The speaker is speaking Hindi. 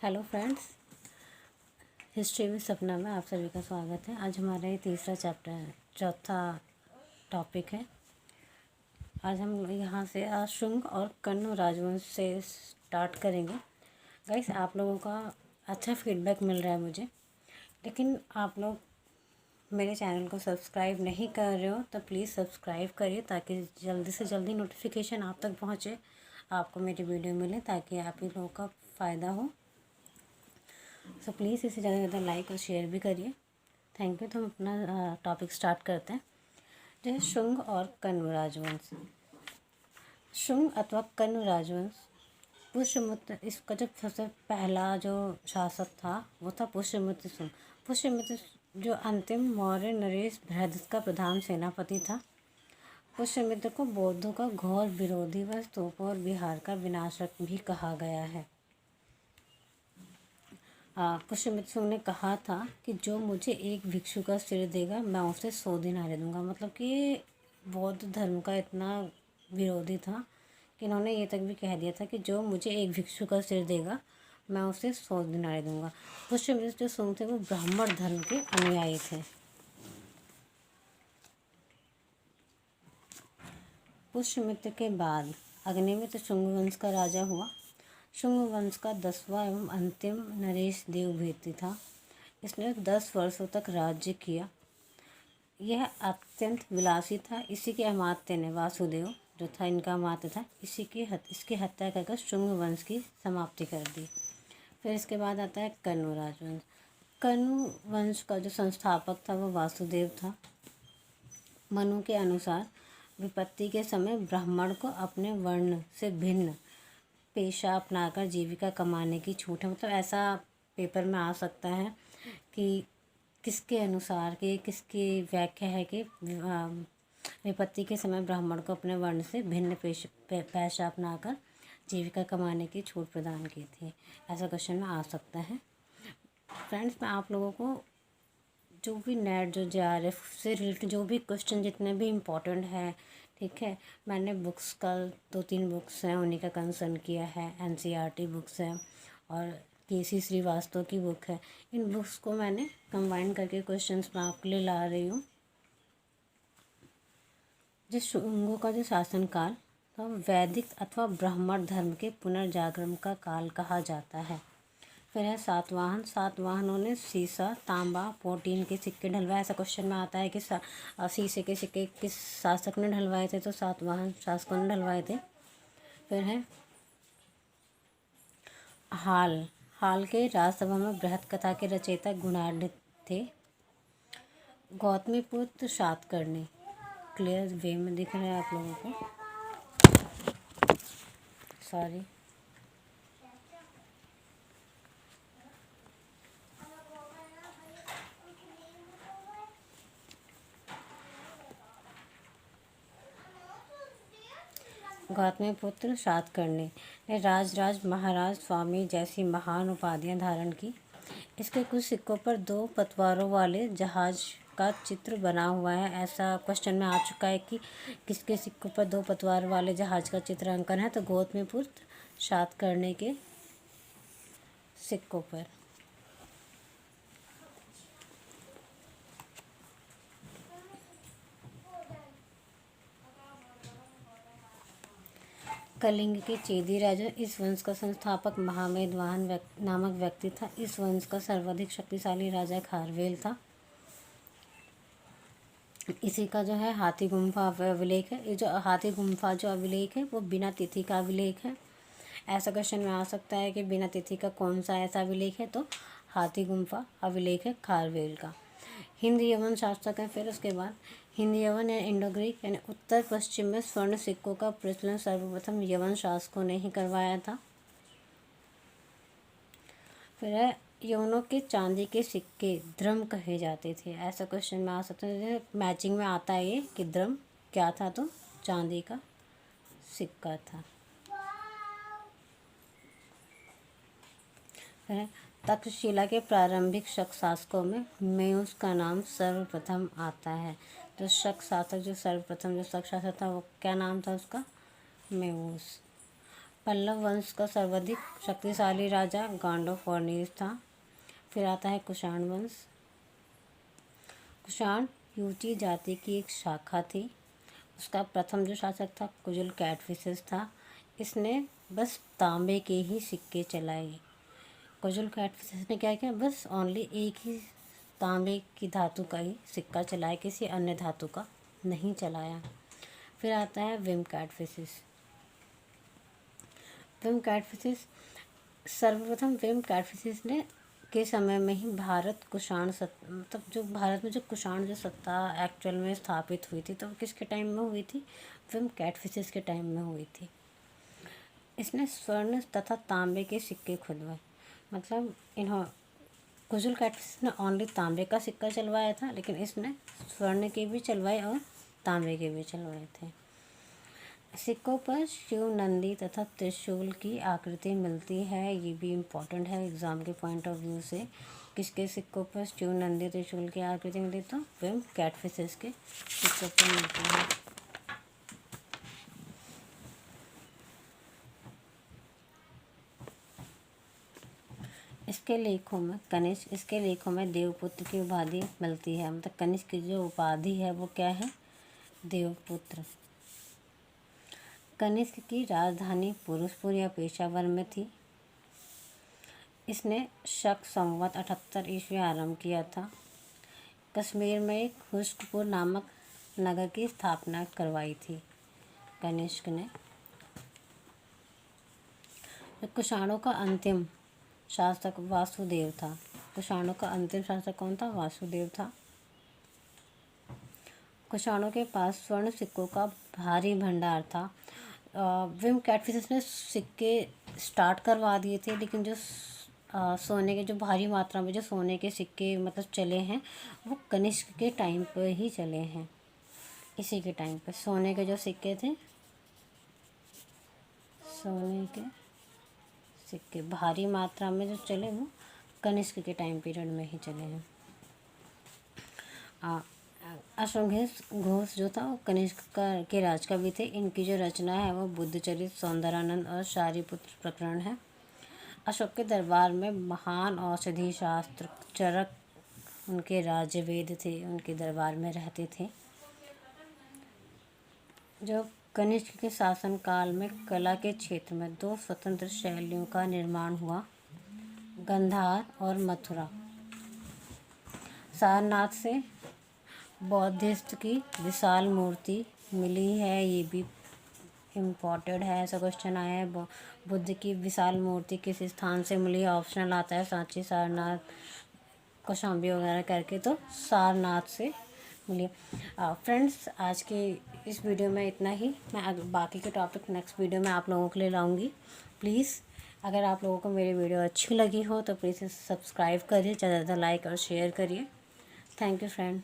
हेलो फ्रेंड्स, हिस्ट्री में सपना में आप सभी का स्वागत है। आज हमारा ये तीसरा चैप्टर है, चौथा टॉपिक है। आज हम यहाँ से शुंग और कण्व राजवंश से स्टार्ट करेंगे। गाइस, आप लोगों का अच्छा फीडबैक मिल रहा है मुझे, लेकिन आप लोग मेरे चैनल को सब्सक्राइब नहीं कर रहे हो तो प्लीज़ सब्सक्राइब करिए ताकि जल्दी से जल्दी नोटिफिकेशन आप तक पहुँचे, आपको मेरी वीडियो मिले ताकि आप ही लोगों का फ़ायदा हो। सो प्लीज़ इसे ज़्यादा से ज़्यादा लाइक और शेयर भी करिए। Thank you. तो हम अपना टॉपिक स्टार्ट करते हैं, जो है शुंग और कण्व राजवंश। शुंग अथवा कण्व राजवंश पुष्यमित्र, इसका जो सबसे पहला जो शासक था वो था पुष्यमित्र शुंग। पुष्यमित्र जो अंतिम मौर्य नरेश बृहदत्त का प्रधान सेनापति था। पुष्यमित्र को बौद्धों का घोर विरोधी व स्तूपों और बिहार का विनाशक भी कहा गया है। पुष्यमित्र शुंग ने कहा था कि जो मुझे एक भिक्षु का सिर देगा मैं उसे 100 दिनारे दूंगा। मतलब कि बौद्ध धर्म का इतना विरोधी था कि इन्होंने ये तक भी कह दिया था कि जो मुझे एक भिक्षु का सिर देगा मैं उसे 100 दिनारे दूंगा। पुष्यमित्र जो शुंग थे वो ब्राह्मण धर्म के अनुयायी थे। पुष्यमित्र के बाद अग्निमित्र शुंग वंश का राजा हुआ। शुंग वंश का 10वां एवं अंतिम नरेश देवभीति था। इसने 10 वर्षों तक राज्य किया। यह अत्यंत विलासी था। इसी के अमात्य ने वासुदेव जो था इनका अमात्य था, इसकी हत्या कर शुंग वंश की समाप्ति कर दी। फिर इसके बाद आता है कण्व राजवंश। कण्व वंश का जो संस्थापक था वो वासुदेव था। मनु के अनुसार विपत्ति के समय ब्राह्मण को अपने वर्ण से भिन्न पेशा अपनाकर जीविका कमाने की छूट है। मतलब ऐसा पेपर में आ सकता है कि किसके अनुसार कि किसकी व्याख्या है कि विपत्ति के समय ब्राह्मण को अपने वर्ण से भिन्न पेशा अपनाकर जीविका कमाने की छूट प्रदान की थी। ऐसा क्वेश्चन में आ सकता है। फ्रेंड्स, मैं आप लोगों को जो भी नेट जो JRF से रिलेटेड जो भी क्वेश्चन जितने भी इम्पोर्टेंट है, ठीक है, मैंने बुक्स का 2-3 बुक्स हैं उन्हीं का कंसर्न किया है। NCERT बुक्स हैं और KC श्रीवास्तव की बुक है। इन बुक्स को मैंने कंबाइन करके क्वेश्चंस मैं आपके लिए ला रही हूँ। जिस शुंगों का जो शासनकाल था वैदिक अथवा ब्राह्मण धर्म के पुनर्जागरण का काल कहा जाता है। फिर है सातवाहन। सातवाहनों ने सीसा, तांबा, प्रोटीन के सिक्के ढलवाए। ऐसा क्वेश्चन में आता है कि शीशे के सिक्के किस शासक ने ढलवाए थे, तो सातवाहन शासकों ने ढलवाए थे। फिर है हाल। हाल के राजसभा में बृहत कथा के रचयिता गुणाढ़ थे। गौतमीपुत्र सातकर्णी, क्लियर वे में दिख रहा है आप लोगों को, सॉरी। गौतमीपुत्र सातकर्णी ने राज महाराज स्वामी जैसी महान उपाधियां धारण की। इसके कुछ सिक्कों पर 2 पतवारों वाले जहाज का चित्र बना हुआ है। ऐसा क्वेश्चन में आ चुका है कि किसके सिक्कों पर 2 पतवार वाले जहाज का चित्र अंकन है, तो गौतमीपुत्र सातकर्णी के सिक्कों पर। कलिंग के चेदी राजा, इस वंश का संस्थापक महामेधवाहन नामक व्यक्ति था। इस वंश का सर्वाधिक शक्तिशाली राजा खारवेल था। इसी का जो है हाथी गुम्फा अभिलेख है। ये जो हाथी गुम्फा जो अभिलेख है वो बिना तिथि का अभिलेख है। ऐसा क्वेश्चन में आ सकता है कि बिना तिथि का कौन सा ऐसा अभिलेख है, तो हाथी गुम्फा अभिलेख है खारवेल का। हिंद यवन शासक है। फिर उसके बाद हिंद यवन या इंडो ग्रीक यानी उत्तर पश्चिम में स्वर्ण सिक्कों का प्रचलन सर्वप्रथम यवन शासकों ने ही करवाया था। फिर है यवनों के चांदी के सिक्के द्रम कहे जाते थे। ऐसा क्वेश्चन में आ सकता है, मैचिंग में आता है ये कि द्रम क्या था, तो चांदी का सिक्का था। फिर तक्षशिला के प्रारंभिक शक शासकों में मेउस का नाम सर्वप्रथम आता है। तो शक शासक जो सर्वप्रथम जो शक शासक था वो क्या नाम था उसका, मेउस। पल्लव वंश का सर्वाधिक शक्तिशाली राजा गांडो फॉर्निस था। फिर आता है कुषाण वंश। कुषाण यूटी जाति की एक शाखा थी। उसका प्रथम जो शासक था कुजुल कैटफिसेस था। इसने बस तांबे के ही सिक्के चलाए। कुजुल कैटफिसेस ने क्या किया, बस ओनली एक ही तांबे की धातु का ही सिक्का चलाया, किसी अन्य धातु का नहीं चलाया। फिर आता है विम कैटफिसेस। विम कैटफिसेस सर्वप्रथम विम कैटफिसेस ने के समय में ही भारत कुषाण मतलब जो भारत में जो कुषाण जो सत्ता एक्चुअल में स्थापित हुई थी, तो वो किसके टाइम में हुई थी, विम कैटफिसेस के टाइम में हुई थी। इसने स्वर्ण तथा तांबे के सिक्के खुदवाए। मतलब कुजुल कैटफिसेस ने ओनली तांबे का सिक्का चलवाया था, लेकिन इसने स्वर्ण के भी चलवाए और तांबे के भी चलवाए थे। सिक्कों पर शिव, नंदी तथा त्रिशूल की आकृति मिलती है। ये भी इम्पोर्टेंट है एग्जाम के पॉइंट ऑफ व्यू से। किसके सिक्कों पर शिव, नंदी, त्रिशूल की आकृति मिलती, तो विम कैटफिसेस के सिक्कों पर मिलती है। इसके लेखों में देवपुत्र की उपाधि मिलती है। मतलब कनिष्क की जो उपाधि है वो क्या है, देवपुत्र। कनिष्क की राजधानी पुरुषपुर या पेशावर में थी। इसने शक संवत 78 ईस्वी आरंभ किया था। कश्मीर में एक खुश्कपुर नामक नगर की स्थापना करवाई थी कनिष्क ने। कुषाणों का अंतिम शासक वासुदेव था। कुषाणों का अंतिम शासक कौन था, वासुदेव था। कुषाणों के पास स्वर्ण सिक्कों का भारी भंडार था। विम कैटफिसेस ने सिक्के स्टार्ट करवा दिए थे, लेकिन जो सोने के जो भारी मात्रा में जो सोने के सिक्के मतलब चले हैं, वो कनिष्क के टाइम पर ही चले हैं। इसी के टाइम पर सोने के जो सिक्के थे, सोने के सिक्के भारी मात्रा में जो चले वो कनिष्क के टाइम पीरियड में ही चले हैं। अश्वघोष घोष जो था वो कनिष्क के राजकवि थे। इनकी जो रचना है वो बुद्धचरित, सौंदरानंद और शारिपुत्र प्रकरण है। अशोक के दरबार में महान औषधि शास्त्र चरक उनके राज्यवेद थे, उनके दरबार में रहते थे। जो कनिष्क के शासन काल में कला के क्षेत्र में 2 स्वतंत्र शैलियों का निर्माण हुआ, गंधार और मथुरा। सारनाथ से बौद्धिस्ट की विशाल मूर्ति मिली है, ये भी इम्पोर्टेंट है, ऐसा क्वेश्चन आया है। बुद्ध की विशाल मूर्ति किस स्थान से मिली है, ऑप्शनल आता है, सांची, सारनाथ, कौशाम्बी वगैरह करके, तो सारनाथ से मिली। फ्रेंड्स, आज के इस वीडियो में इतना ही। मैं बाकी के टॉपिक नेक्स्ट वीडियो में आप लोगों के लिए लाऊंगी। प्लीज़ अगर आप लोगों को मेरी वीडियो अच्छी लगी हो तो प्लीज़ सब्सक्राइब करिए, ज़्यादा से ज़्यादा लाइक और शेयर करिए। Thank you friend.